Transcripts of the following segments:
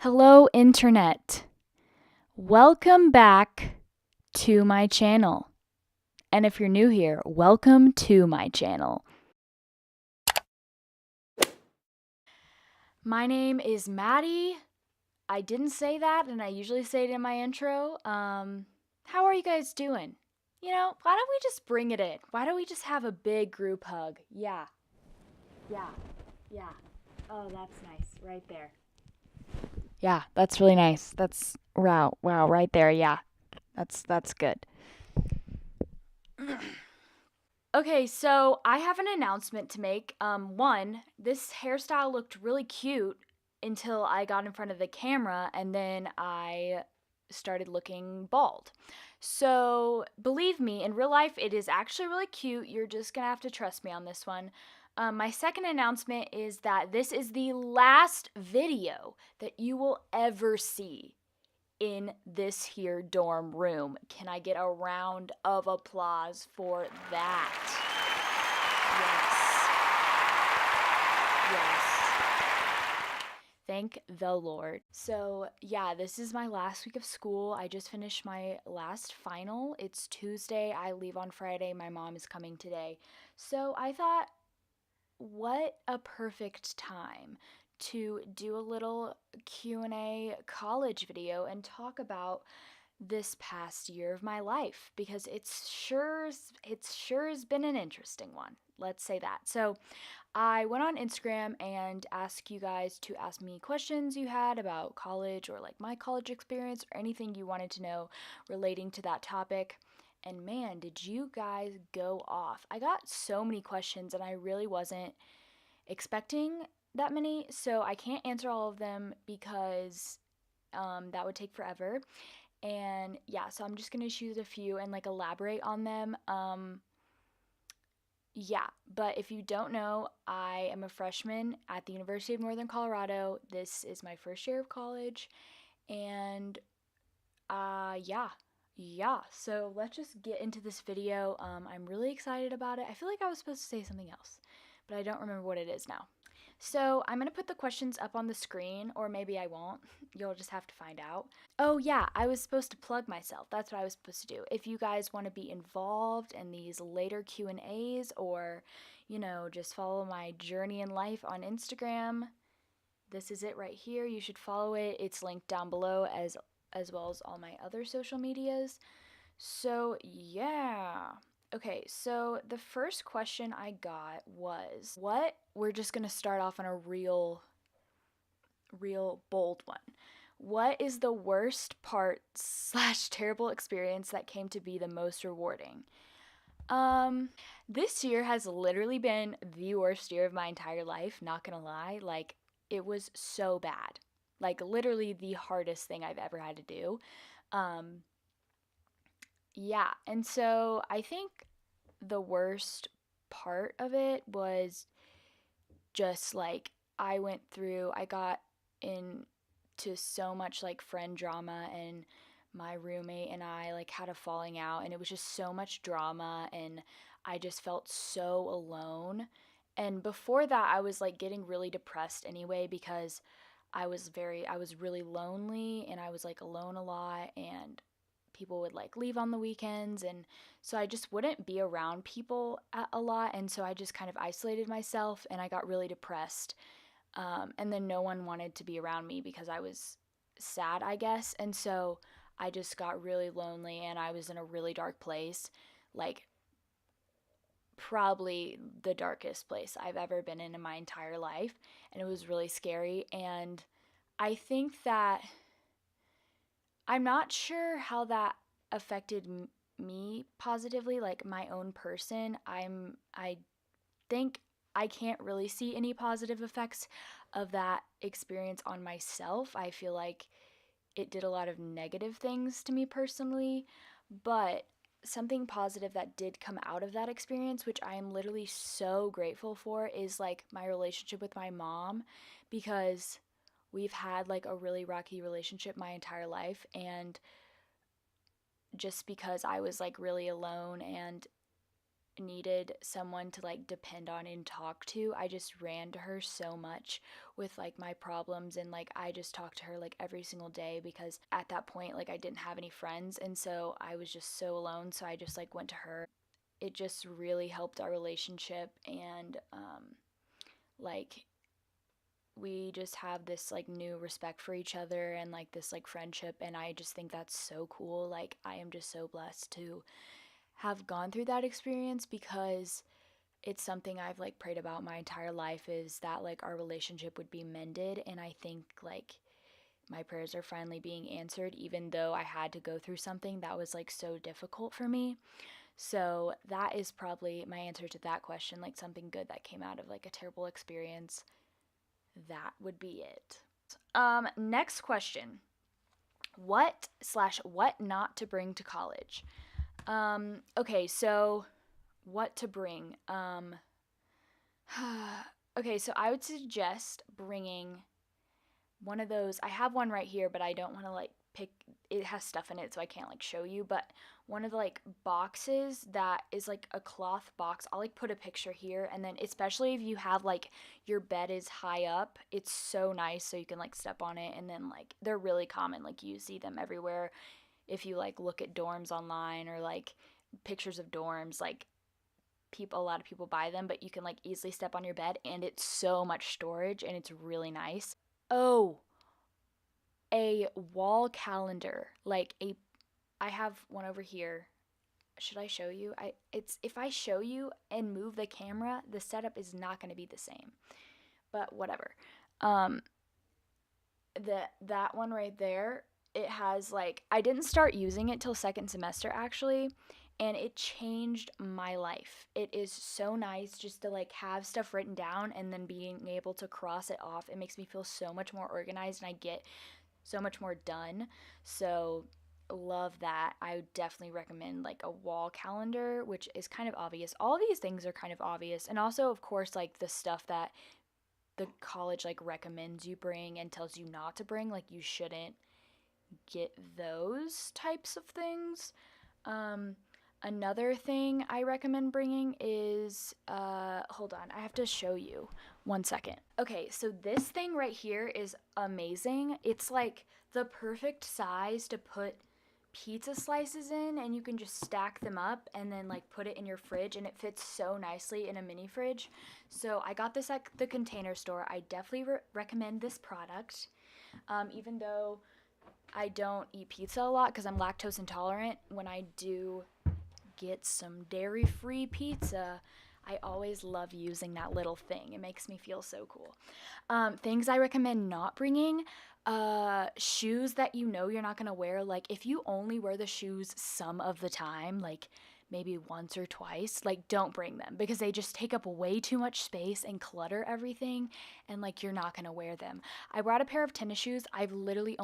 Hello, Internet. Welcome back to my channel. And if you're new here, welcome to my channel. My name is Mattie. I didn't say that, and I usually say it in my intro. How are you guys doing? Why don't we just bring it in? Why don't we just have a big group hug? Yeah. Oh, that's nice. Right there. Yeah, that's really nice. That's wow, right there. Yeah. That's good. Okay, so I have an announcement to make. One, this hairstyle looked really cute until I got in front of the camera, and then I started looking bald. So, believe me, in real life, it is actually really cute. You're just gonna have to trust me on this one. My second announcement is that this is the last video that you will ever see in this here dorm room. Can I get a round of applause for that? Yes. Thank the Lord. So, yeah, this is my last week of school. I just finished my last final. It's Tuesday. I leave on Friday. My mom is coming today. So, I thought, what a perfect time to do a little Q&A college video and talk about this past year of my life, because it's sure has been an interesting one. Let's say that. So, I went on Instagram and asked you guys to ask me questions you had about college or like my college experience or anything you wanted to know relating to that topic. And man, did you guys go off. I got so many questions and I really wasn't expecting that many, so I can't answer all of them because that would take forever. And yeah, so I'm just gonna choose a few and like elaborate on them. Yeah, but if you don't know, I am a freshman at the University of Northern Colorado. This is my first year of college, and yeah. So let's just get into this video. I'm really excited about it. I feel like I was supposed to say something else, but I don't remember what it is now. So I'm gonna put the questions up on the screen, or maybe I won't. You'll just have to find out. Oh yeah, I was supposed to plug myself. That's what I was supposed to do. If you guys want to be involved in these later Q&As, or just follow my journey in life on Instagram, this is it right here. You should follow it. It's linked down below as well as all my other social medias. So, yeah. Okay, so the first question I got was what? We're just going to start off on a real bold one. What is the worst part slash terrible experience that came to be the most rewarding? Um, this year has literally been the worst year of my entire life, not gonna lie. Like, it was so bad. Like, literally the hardest thing I've ever had to do. Um, yeah, and so I think the worst part of it was just like I got into so much like friend drama, and my roommate and I like had a falling out, and it was just so much drama, and I just felt so alone. And before that, I was like getting really depressed anyway because I was really lonely, and I was like alone a lot, and people would like leave on the weekends, and so I just wouldn't be around people a lot, and so I just kind of isolated myself, and I got really depressed. And then no one wanted to be around me because I was sad, I guess, and so I just got really lonely, and I was in a really dark place, like probably the darkest place I've ever been in my entire life, and it was really scary. And I think that I'm not sure how that affected me positively, like my own person. I think I can't really see any positive effects of that experience on myself. I feel like it did a lot of negative things to me personally, but something positive that did come out of that experience, which I am literally so grateful for, is like my relationship with my mom, because we've had like a really rocky relationship my entire life, and just because I was like really alone and needed someone to like depend on and talk to, I just ran to her so much with like my problems, and like I just talked to her like every single day, because at that point like I didn't have any friends, and so I was just so alone, so I just like went to her. It just really helped our relationship, and like we just have this like new respect for each other and like this like friendship, and I just think that's so cool. Like I am just so blessed to have gone through that experience, because it's something I've like prayed about my entire life, is that like our relationship would be mended, and I think like my prayers are finally being answered, even though I had to go through something that was like so difficult for me. So that is probably my answer to that question, like something good that came out of like a terrible experience. That would be it. Next question. What not to bring to college? Okay, so what to bring? Okay, so I would suggest bringing one of those. I have one right here, but I don't want to like pick, it has stuff in it, so I can't like show you, but one of the like boxes that is like a cloth box. I'll like put a picture here, and then especially if you have like your bed is high up, it's so nice, so you can like step on it, and then like they're really common, like you see them everywhere if you like look at dorms online, or like pictures of dorms, like a lot of people buy them, but you can like easily step on your bed, and it's so much storage, and it's really nice. Oh, a wall calendar. I have one over here. Should I show you? I it's If I show you and move the camera, the setup is not going to be the same. But whatever. Um that one right there, it has like, I didn't start using it till second semester actually, and it changed my life. It is so nice just to like have stuff written down and then being able to cross it off. It makes me feel so much more organized, and I get so much more done. So love that. I would definitely recommend like a wall calendar, which is kind of obvious. All of these things are kind of obvious. And also, of course, like the stuff that the college like recommends you bring and tells you not to bring, like you shouldn't get those types of things. Um, Another thing I recommend bringing is, hold on, I have to show you. 1 second. Okay, so this thing right here is amazing. It's like the perfect size to put pizza slices in, and you can just stack them up and then like put it in your fridge, and it fits so nicely in a mini fridge. So I got this at the Container Store. I definitely recommend this product. Even though I don't eat pizza a lot because I'm lactose intolerant, when I do get some dairy free pizza, I always love using that little thing. It makes me feel so cool. Things I recommend not bringing: shoes that you know you're not gonna wear. Like if you only wear the shoes some of the time, like maybe once or twice, like don't bring them, because they just take up way too much space and clutter everything, and like you're not gonna wear them. I brought a pair of tennis shoes. I literally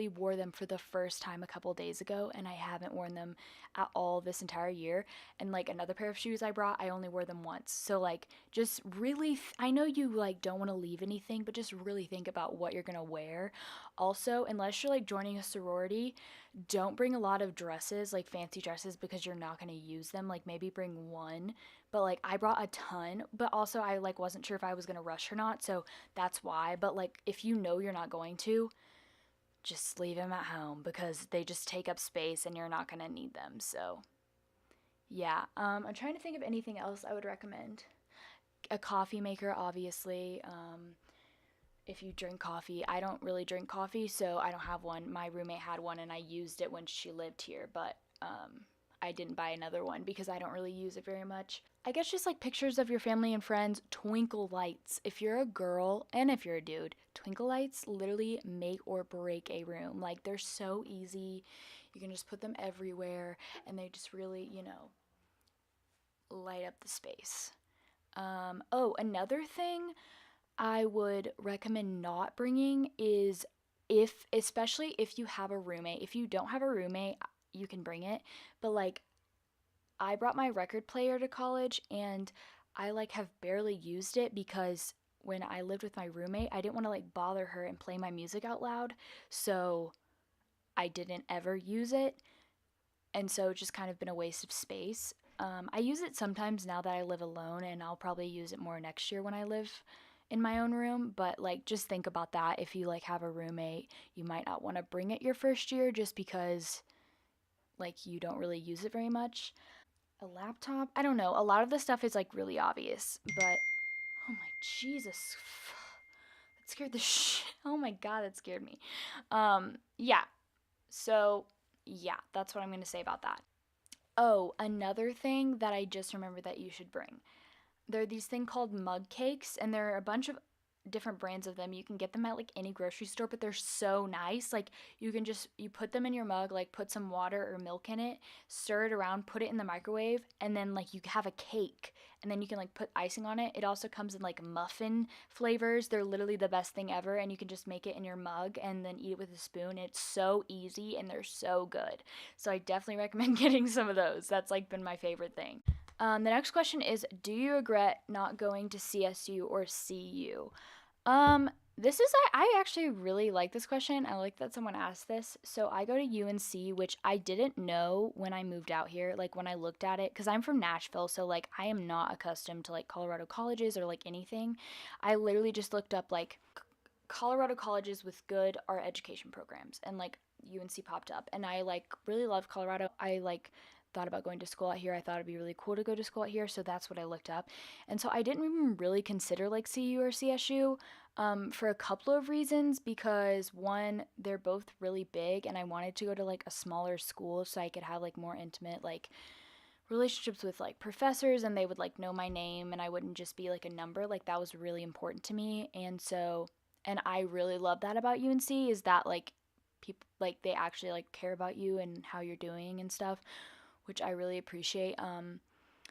wore them for the first time a couple days ago, and I haven't worn them at all this entire year. And like another pair of shoes I brought, I only wore them once. So like just really I know you like don't want to leave anything, but just really think about what you're going to wear. Also, unless you're like joining a sorority, don't bring a lot of dresses, like fancy dresses, because you're not going to use them. Like maybe bring one, but like I brought a ton, but also I like wasn't sure if I was going to rush or not, so that's why. But like if you know you're not going to, just leave them at home, because they just take up space and you're not going to need them. So yeah, I'm trying to think of anything else I would recommend. A coffee maker, obviously. If you drink coffee, I don't really drink coffee, so I don't have one. My roommate had one, and I used it when she lived here, but I didn't buy another one because I don't really use it very much. I guess just like pictures of your family and friends, twinkle lights. If you're a girl and if you're a dude, twinkle lights literally make or break a room. Like they're so easy. You can just put them everywhere, and they just really, light up the space. Oh, another thing I would recommend not bringing is, especially if you have a roommate. If you don't have a roommate, you can bring it. But like, I brought my record player to college, and I like have barely used it because when I lived with my roommate, I didn't want to like bother her and play my music out loud. So I didn't ever use it. And so it's just kind of been a waste of space. I use it sometimes now that I live alone, and I'll probably use it more next year when I live in my own room. But like, just think about that. If you like have a roommate, you might not want to bring it your first year just because like you don't really use it very much. A laptop? I don't know. A lot of the stuff is like really obvious, but oh my Jesus. That scared the shit. Oh my god, that scared me. Yeah. So, yeah, that's what I'm going to say about that. Oh, another thing that I just remembered that you should bring. There are these thing called mug cakes, and there are a bunch of different brands of them. You can get them at like any grocery store, but they're so nice. Like you put them in your mug, like put some water or milk in it, stir it around, put it in the microwave, and then like you have a cake, and then you can like put icing on it. It also comes in like muffin flavors. They're literally the best thing ever, and you can just make it in your mug and then eat it with a spoon. It's so easy and they're so good. So I definitely recommend getting some of those. That's like been my favorite thing. The next question is, do you regret not going to CSU or CU? This is I actually really like this question. I like that someone asked this. So I go to UNC, which I didn't know when I moved out here, like when I looked at it, because I'm from Nashville, so like I am not accustomed to like Colorado colleges or like anything. I literally just looked up like Colorado colleges with good art education programs, and like UNC popped up, and I like really love Colorado. I like thought about going to school out here. I thought it'd be really cool to go to school out here, so that's what I looked up. And so I didn't even really consider like CU or CSU, for a couple of reasons. Because one, they're both really big, and I wanted to go to like a smaller school so I could have like more intimate like relationships with like professors, and they would like know my name and I wouldn't just be like a number. Like that was really important to me. And so, and I really love that about UNC, is that like people like they actually like care about you and how you're doing and stuff, which I really appreciate.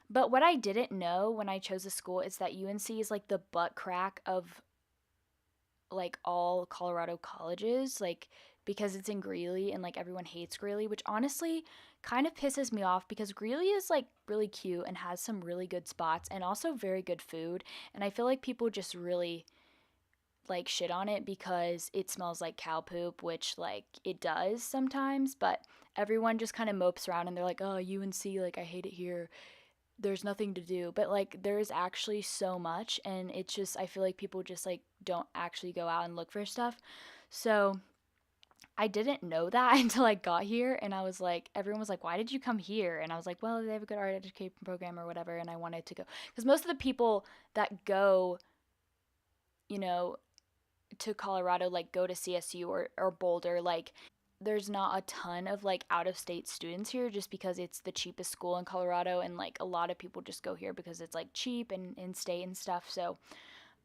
But what I didn't know when I chose a school is that UNC is like the butt crack of like all Colorado colleges, like because it's in Greeley and like everyone hates Greeley, which honestly kind of pisses me off because Greeley is like really cute and has some really good spots and also very good food. And I feel like people just really like shit on it because it smells like cow poop, which like it does sometimes, but everyone just kind of mopes around and they're like, "Oh, UNC, like I hate it here. There's nothing to do." But like there's actually so much, and it's just I feel like people just like don't actually go out and look for stuff. So I didn't know that until I got here, and I was like, everyone was like, "Why did you come here?" And I was like, "Well, they have a good art education program or whatever," and I wanted to go because most of the people that go, you know, to Colorado like go to CSU or Boulder, like there's not a ton of like out of state students here just because it's the cheapest school in Colorado, and like a lot of people just go here because it's like cheap and in state and stuff. So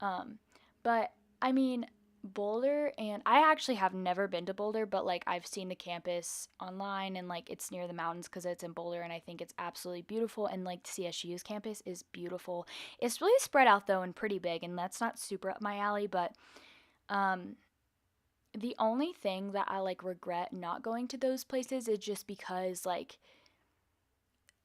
um but I mean, Boulder, and I actually have never been to Boulder, but like I've seen the campus online, and like it's near the mountains because it's in Boulder, and I think it's absolutely beautiful. And like CSU's campus is beautiful. It's really spread out though and pretty big, and that's not super up my alley, but um the only thing that I like regret not going to those places is just because like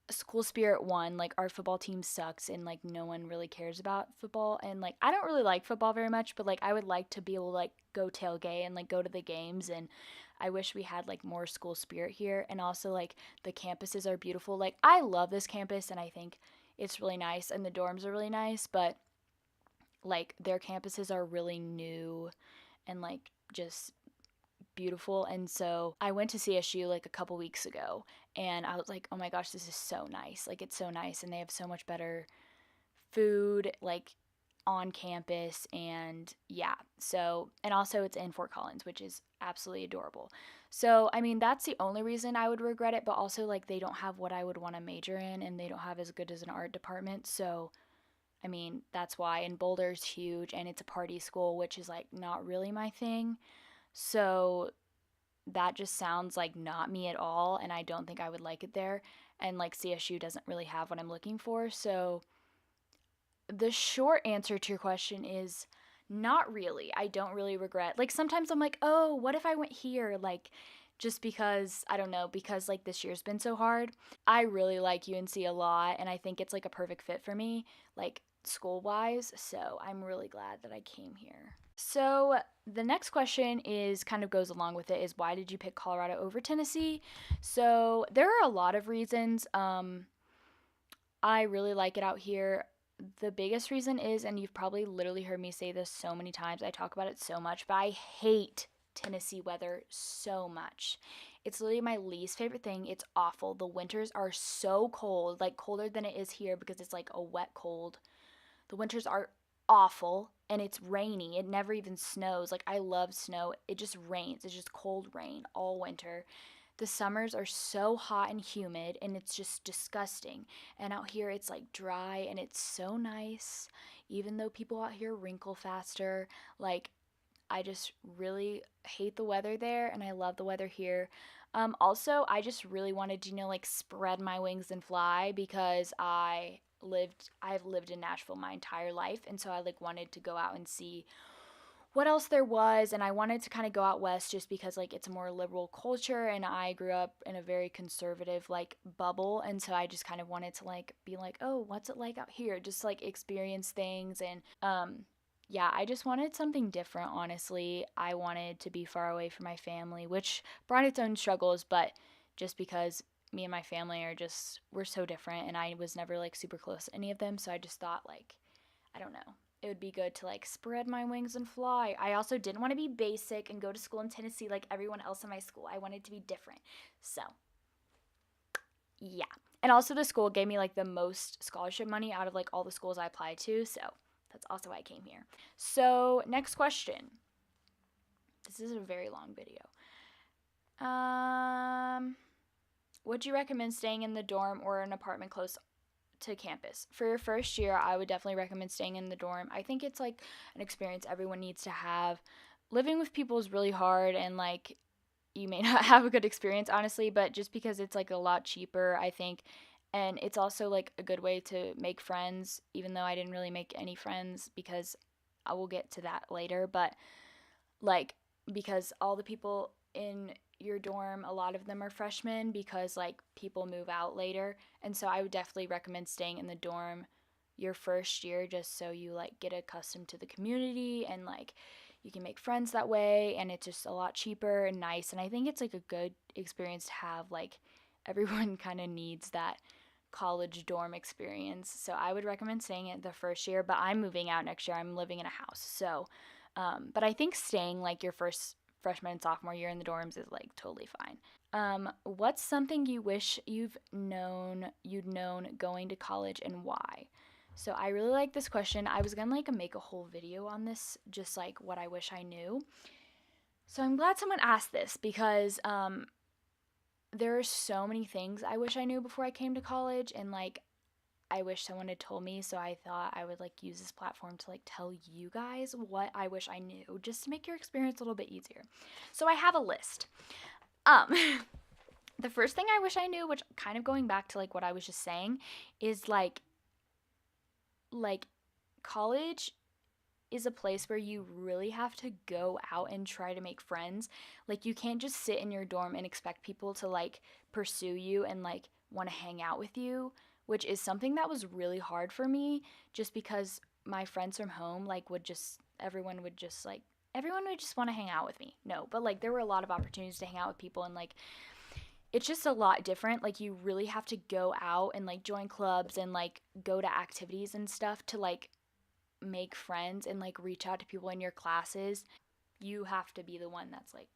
school spirit won, like our football team sucks and like no one really cares about football, and like I don't really like football very much, but like I would like to be able to like go tailgate and like go to the games, and I wish we had like more school spirit here. And also like the campuses are beautiful. Like I love this campus and I think it's really nice and the dorms are really nice, but like their campuses are really new and like just beautiful. And so I went to CSU like a couple weeks ago, and I was like, oh my gosh, this is so nice. Like it's so nice, and they have so much better food like on campus. And yeah, so and also it's in Fort Collins, which is absolutely adorable. So I mean, that's the only reason I would regret it, but also like they don't have what I would want to major in, and they don't have as good as an art department. So I mean, that's why. And Boulder's huge, and it's a party school, which is like not really my thing. So that just sounds like not me at all, and I don't think I would like it there. And like CSU doesn't really have what I'm looking for. So the short answer to your question is not really. I don't really regret. Like sometimes I'm like, "Oh, what if I went here?" Like just because I don't know, because like this year's been so hard. I really like UNC a lot, and I think it's like a perfect fit for me, like school wise. So I'm really glad that I came here. So the next question is kind of goes along with it, is why did you pick Colorado over Tennessee? So there are a lot of reasons. I really like it out here. The biggest reason is, and you've probably literally heard me say this so many times, I talk about it so much, but I hate Tennessee weather so much. It's literally my least favorite thing. It's awful. The winters are so cold, like colder than it is here because it's like a wet cold. The winters are awful and it's rainy. It never even snows. Like, I love snow. It just rains. It's just cold rain all winter. The summers are so hot and humid and it's just disgusting. And out here it's like dry and it's so nice. Even though people out here wrinkle faster, like, I just really hate the weather there and I love the weather here. Also, I just really wanted to, like, spread my wings and fly because I've lived in Nashville my entire life, and so I like wanted to go out and see what else there was, and I wanted to kind of go out west just because like it's a more liberal culture and I grew up in a very conservative like bubble, and so I just kind of wanted to like be like, "Oh, what's it like out here?" Just like experience things. And yeah, I just wanted something different, honestly. I wanted to be far away from my family, which brought its own struggles, but just because me and my family we're so different and I was never like super close to any of them, so I just thought like, I don't know, it would be good to like spread my wings and fly. I also didn't want to be basic and go to school in Tennessee like everyone else in my school. I wanted to be different. So, yeah. And also the school gave me like the most scholarship money out of like all the schools I applied to. So, that's also why I came here. So, next question. This is a very long video. Would you recommend staying in the dorm or an apartment close to campus? For your first year, I would definitely recommend staying in the dorm. I think it's like an experience everyone needs to have. Living with people is really hard and like you may not have a good experience, honestly, but just because it's like a lot cheaper, I think, and it's also like a good way to make friends, even though I didn't really make any friends because I will get to that later, but like, because all the people in your dorm, a lot of them are freshmen because like people move out later. And so I would definitely recommend staying in the dorm your first year just so you like get accustomed to the community and like you can make friends that way, and it's just a lot cheaper and nice. And I think it's like a good experience to have. Like, everyone kind of needs that college dorm experience. So I would recommend staying in the first year, but I'm moving out next year. I'm living in a house. So but I think staying like your first freshman and sophomore year in the dorms is like totally fine. What's something you wish you'd known going to college, and why? So I really like this question. I was gonna like make a whole video on this, just like what I wish I knew. So I'm glad someone asked this because there are so many things I wish I knew before I came to college, and like I wish someone had told me, so I thought I would like use this platform to like tell you guys what I wish I knew, just to make your experience a little bit easier. So I have a list. Um the first thing I wish I knew, which kind of going back to like what I was just saying, is like college is a place where you really have to go out and try to make friends. Like, you can't just sit in your dorm and expect people to like pursue you and like want to hang out with you, which is something that was really hard for me just because my friends from home like everyone would just want to hang out with me. No, but like there were a lot of opportunities to hang out with people, and like it's just a lot different. Like, you really have to go out and like join clubs and like go to activities and stuff to like make friends and like reach out to people in your classes. You have to be the one that's like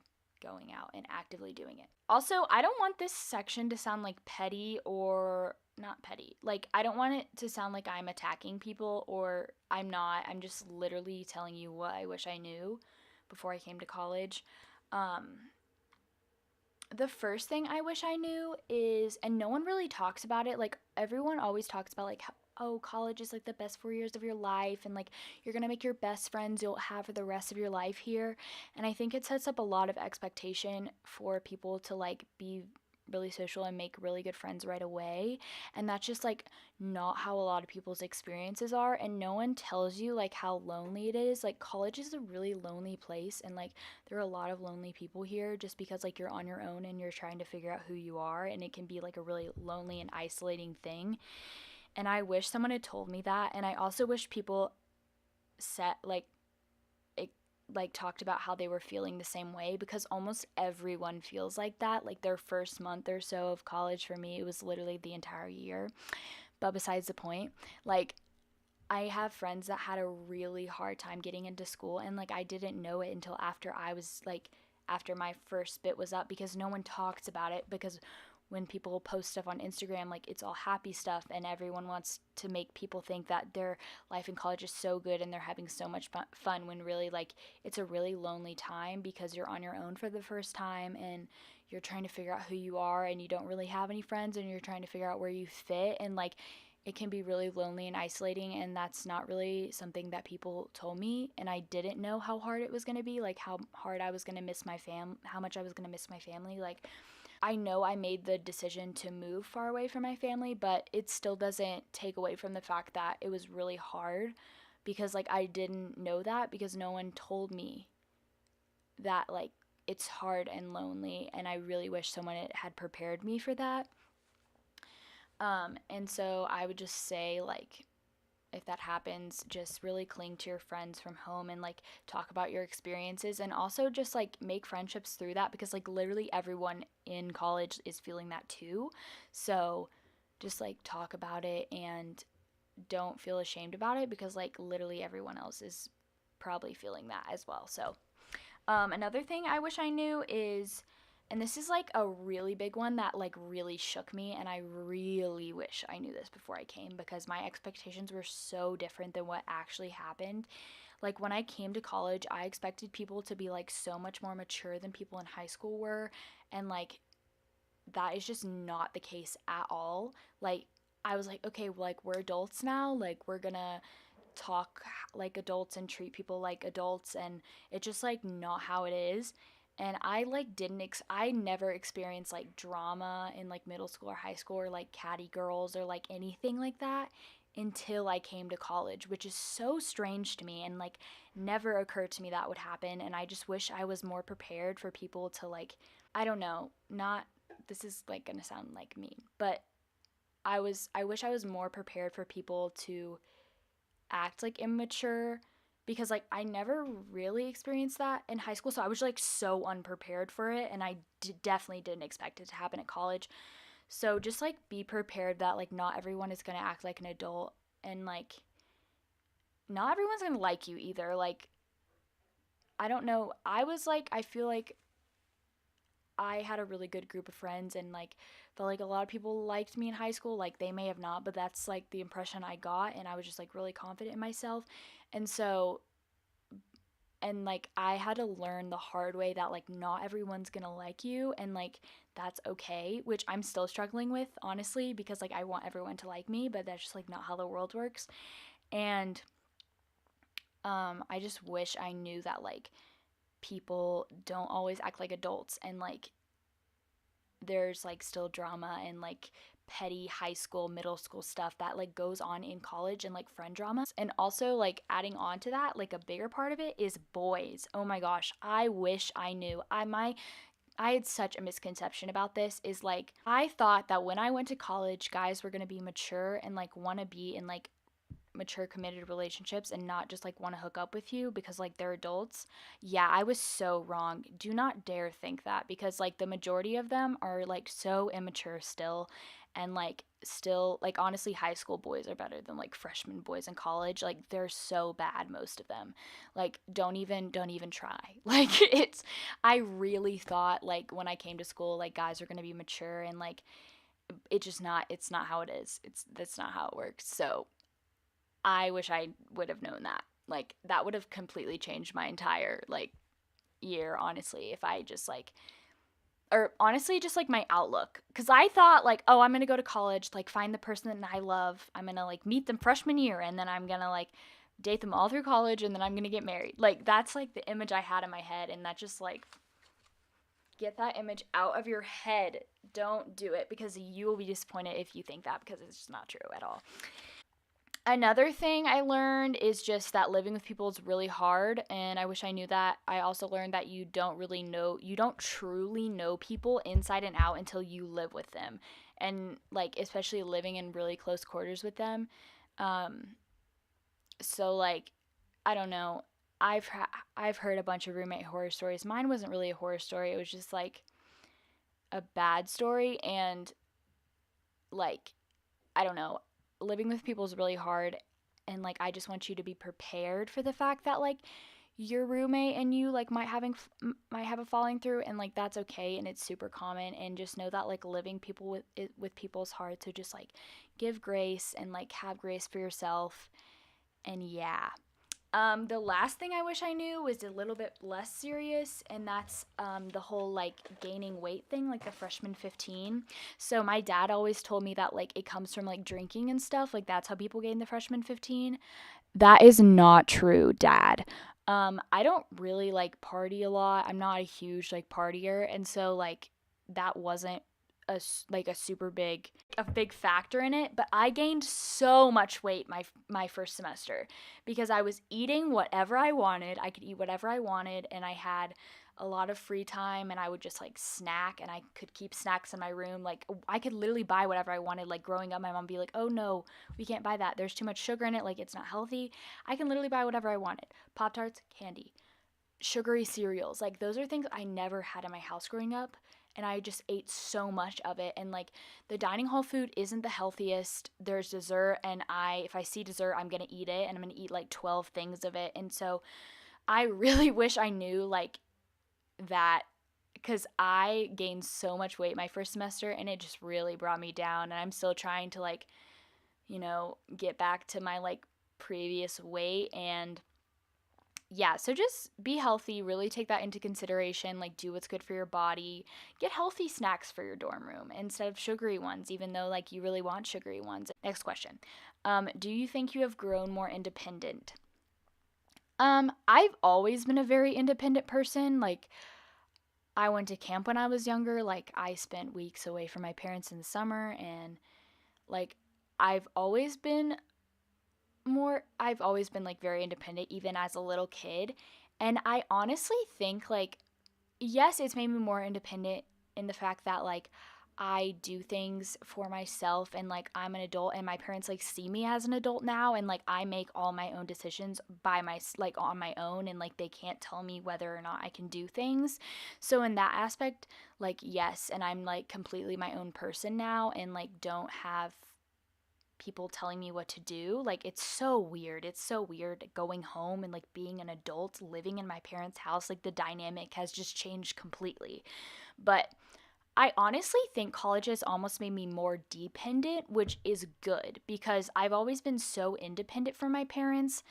going out and actively doing it. Also, I don't want this section to sound like petty, or not petty. Like, I don't want it to sound like I'm attacking people, or I'm not. I'm just literally telling you what I wish I knew before I came to college. The first thing I wish I knew is, and no one really talks about it, like everyone always talks about like, oh, college is like the best 4 years of your life, and like you're gonna make your best friends you'll have for the rest of your life here. And I think it sets up a lot of expectation for people to like be really social and make really good friends right away, and that's just like not how a lot of people's experiences are. And no one tells you like how lonely it is. Like, college is a really lonely place, and like there are a lot of lonely people here just because like you're on your own and you're trying to figure out who you are, and it can be like a really lonely and isolating thing. And I wish someone had told me that. And I also wish people set it, like talked about how they were feeling the same way, because almost everyone feels like that. Like, their first month or so of college, for me it was literally the entire year. But besides the point, like, I have friends that had a really hard time getting into school, and like I didn't know it until after I was like after my first bit was up, because no one talks about it, because when people post stuff on Instagram, like it's all happy stuff, and everyone wants to make people think that their life in college is so good and they're having so much fun, when really like it's a really lonely time, because you're on your own for the first time, and you're trying to figure out who you are, and you don't really have any friends, and you're trying to figure out where you fit, and like it can be really lonely and isolating, and that's not really something that people told me, and I didn't know how hard it was going to be, like how hard I was going to miss how much I was going to miss my family. Like, I know I made the decision to move far away from my family, but it still doesn't take away from the fact that it was really hard, because like I didn't know that, because no one told me that like it's hard and lonely, and I really wish someone had prepared me for that. And so I would just say, like, if that happens, just really cling to your friends from home, and like talk about your experiences, and also just like make friendships through that, because like literally everyone in college is feeling that too. So just like talk about it, and don't feel ashamed about it, because like literally everyone else is probably feeling that as well. So another thing I wish I knew is, and this is like a really big one that like really shook me, and I really wish I knew this before I came, because my expectations were so different than what actually happened. Like when I came to college, I expected people to be like so much more mature than people in high school were, and like that is just not the case at all. Like I was like, okay, like we're adults now, like we're gonna talk like adults and treat people like adults, and it's just like not how it is. And I like I never experienced like drama in like middle school or high school, or like catty girls, or like anything like that, until I came to college, which is so strange to me, and like never occurred to me that would happen. And I just wish I was more prepared for people to like, I don't know, not, this is like gonna sound like mean, but I wish I was more prepared for people to act like immature, because like I never really experienced that in high school, so I was like so unprepared for it, and definitely didn't expect it to happen at college. So just like be prepared that like not everyone is going to act like an adult, and like not everyone's going to like you either. Like I don't know, I was like, I feel like I had a really good group of friends, and like felt like a lot of people liked me in high school. Like they may have not, but that's like the impression I got, and I was just like really confident in myself. And so, and like I had to learn the hard way that like not everyone's gonna like you, and like that's okay, which I'm still struggling with, honestly, because like I want everyone to like me, but that's just like not how the world works. And I just wish I knew that like people don't always act like adults, and like there's like still drama and like petty high school, middle school stuff that like goes on in college, and like friend drama. And also like adding on to that, like a bigger part of it is boys. Oh my gosh, I wish I knew. I had such a misconception about this, is like I thought that when I went to college, guys were going to be mature and like want to be in like mature committed relationships, and not just like want to hook up with you because like they're adults. Yeah, I was so wrong. Do not dare think that, because like the majority of them are like so immature still, and like still like honestly high school boys are better than like freshman boys in college. Like they're so bad, most of them. Like don't even try. Like it's, I really thought like when I came to school like guys are going to be mature, and like it's not how it is. That's not how it works. So I wish I would have known that. Like that would have completely changed my entire like year, honestly, if I just like, or honestly just like my outlook, cuz I thought like, oh, I'm going to go to college, like find the person that I love. I'm going to like meet them freshman year, and then I'm going to like date them all through college, and then I'm going to get married. Like that's like the image I had in my head, and that just like, get that image out of your head. Don't do it, because you will be disappointed if you think that, because it's just not true at all. Another thing I learned is just that living with people is really hard, and I wish I knew that. I also learned that you don't truly know people inside and out until you live with them, and like especially living in really close quarters with them. Um, so like, I don't know. I've heard a bunch of roommate horror stories. Mine wasn't really a horror story. It was just like a bad story, and like I don't know. living with people is really hard, and like I just want you to be prepared for the fact that like your roommate and you like might have a falling through, and like that's okay and it's super common, and just know that like living people with people is hard, so just like give grace and like have grace for yourself. And yeah, the last thing I wish I knew was a little bit less serious, and that's the whole like gaining weight thing, like the freshman 15. So my dad always told me that like it comes from like drinking and stuff, like that's how people gain the freshman 15. That is not true, Dad. I don't really like party a lot. I'm not a huge like partier, and so like that wasn't like a big factor in it. But I gained so much weight my first semester because I was eating whatever I wanted. I could eat whatever I wanted, and I had a lot of free time, and I would just like snack, and I could keep snacks in my room. Like I could literally buy whatever I wanted. Like growing up, my mom would be like, "Oh no, we can't buy that. There's too much sugar in it. Like it's not healthy." I can literally buy whatever I wanted. Pop Tarts, candy, sugary cereals. Like those are things I never had in my house growing up, and I just ate so much of it. And like the dining hall food isn't the healthiest. There's dessert, and if I see dessert, I'm going to eat it, and I'm going to eat like 12 things of it. And so I really wish I knew like that, because I gained so much weight my first semester, and it just really brought me down, and I'm still trying to like, get back to my like previous weight. And yeah, so just be healthy, really take that into consideration, like do what's good for your body. Get healthy snacks for your dorm room instead of sugary ones, even though like you really want sugary ones. Next question. Do you think you have grown more independent? I've always been a very independent person. Like I went to camp when I was younger. Like I spent weeks away from my parents in the summer, and like I've always been I've always been like very independent even as a little kid. And I honestly think like yes, it's made me more independent in the fact that like I do things for myself, and like I'm an adult, and my parents like see me as an adult now, and like I make all my own decisions by my like on my own, and like they can't tell me whether or not I can do things. So in that aspect, like yes, and I'm like completely my own person now, and like don't have people telling me what to do. Like it's so weird. It's so weird going home and like being an adult living in my parents' house. Like the dynamic has just changed completely. But I honestly think college has almost made me more dependent, which is good because I've always been so independent from my parents.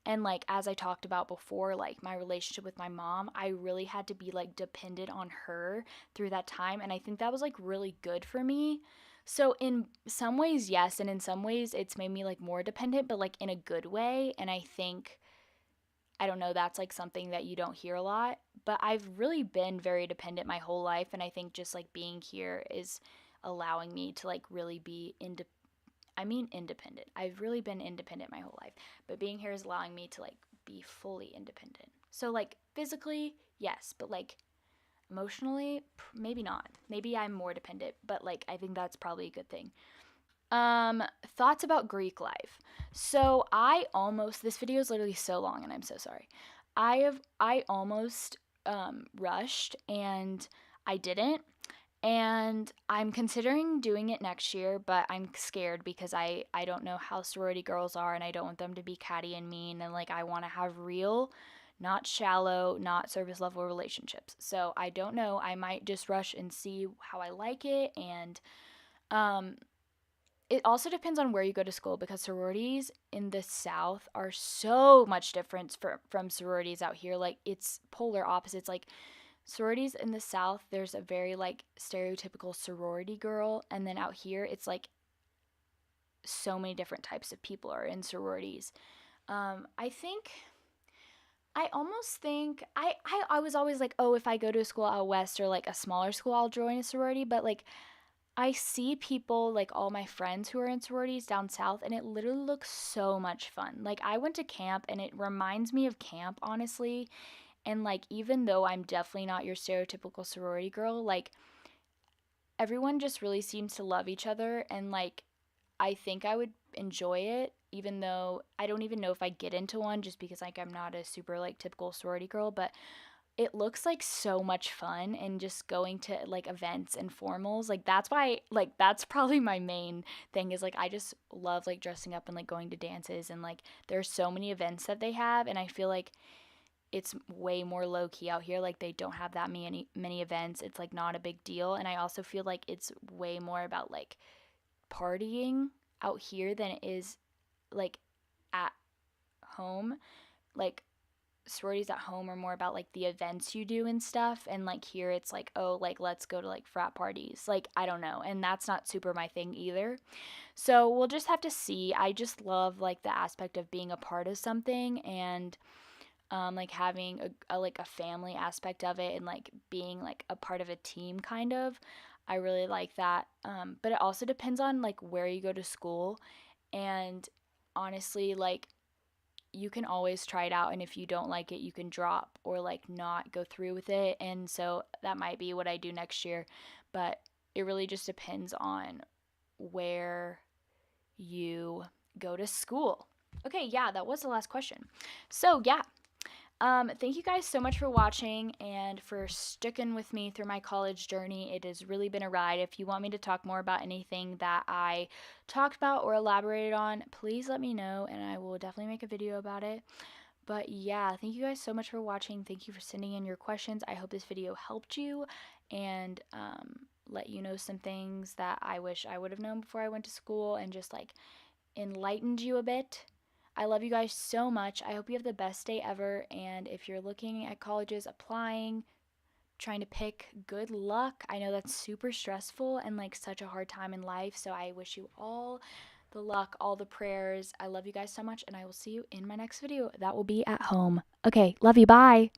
And like as I talked about before, like my relationship with my mom, I really had to be like dependent on her through that time, and I think that was like really good for me. So in some ways yes, and in some ways it's made me like more dependent, but like in a good way. And I think, I don't know, that's like something that you don't hear a lot, but I've really been very dependent my whole life, and I think just like being here is allowing me to like really be independent. I've really been independent my whole life, but being here is allowing me to like be fully independent. So like physically, yes, but like emotionally, maybe not. Maybe I'm more dependent, but like I think that's probably a good thing. Thoughts about Greek life. So this video is literally so long, and I'm so sorry. I almost rushed, and I didn't, and I'm considering doing it next year, but I'm scared because I don't know how sorority girls are, and I don't want them to be catty and mean, and like I want to have real, not shallow, not surface level relationships. So I don't know. I might just rush and see how I like it. And um it also depends on where you go to school, because sororities in the South are so much different from sororities out here. Like it's polar opposites. Like sororities in the South, there's a very like stereotypical sorority girl, and then out here it's like so many different types of people are in sororities. I think I almost think I was always like, oh, if I go to a school out west or like a smaller school, I'll join a sorority. But like I see people, like all my friends who are in sororities down south, and it literally looks so much fun. Like I went to camp, and it reminds me of camp, honestly. And like even though I'm definitely not your stereotypical sorority girl, like everyone just really seems to love each other, and like I think I would enjoy it, even though I don't even know if I get into one, just because like I'm not a super like typical sorority girl. But it looks like so much fun, and just going to like events and formals, like that's why, like that's probably my main thing, is like I just love like dressing up and like going to dances, and like there's so many events that they have, and I feel like it's way more low key out here. Like they don't have that many events. It's like not a big deal, and I also feel like it's way more about like partying out here than it is like at home. Like sororities at home are more about like the events you do and stuff, and like here it's like, oh, like let's go to like frat parties, like I don't know, and that's not super my thing either. So we'll just have to see. I just love like the aspect of being a part of something, and like having like a family aspect of it, and like being like a part of a team kind of. I really like that. But it also depends on like where you go to school, and honestly, like you can always try it out, and if you don't like it you can drop or like not go through with it, and so that might be what I do next year. But it really just depends on where you go to school. Okay, yeah, that was the last question. So yeah, thank you guys so much for watching and for sticking with me through my college journey. It has really been a ride. If you want me to talk more about anything that I talked about or elaborated on, please let me know, and I will definitely make a video about it. But yeah, thank you guys so much for watching. Thank you for sending in your questions. I hope this video helped you, and let you know some things that I wish I would have known before I went to school, and just like enlightened you a bit. I love you guys so much. I hope you have the best day ever. And if you're looking at colleges, applying, trying to pick, good luck. I know that's super stressful and like such a hard time in life. So I wish you all the luck, all the prayers. I love you guys so much, and I will see you in my next video. That will be at home. Okay, love you. Bye.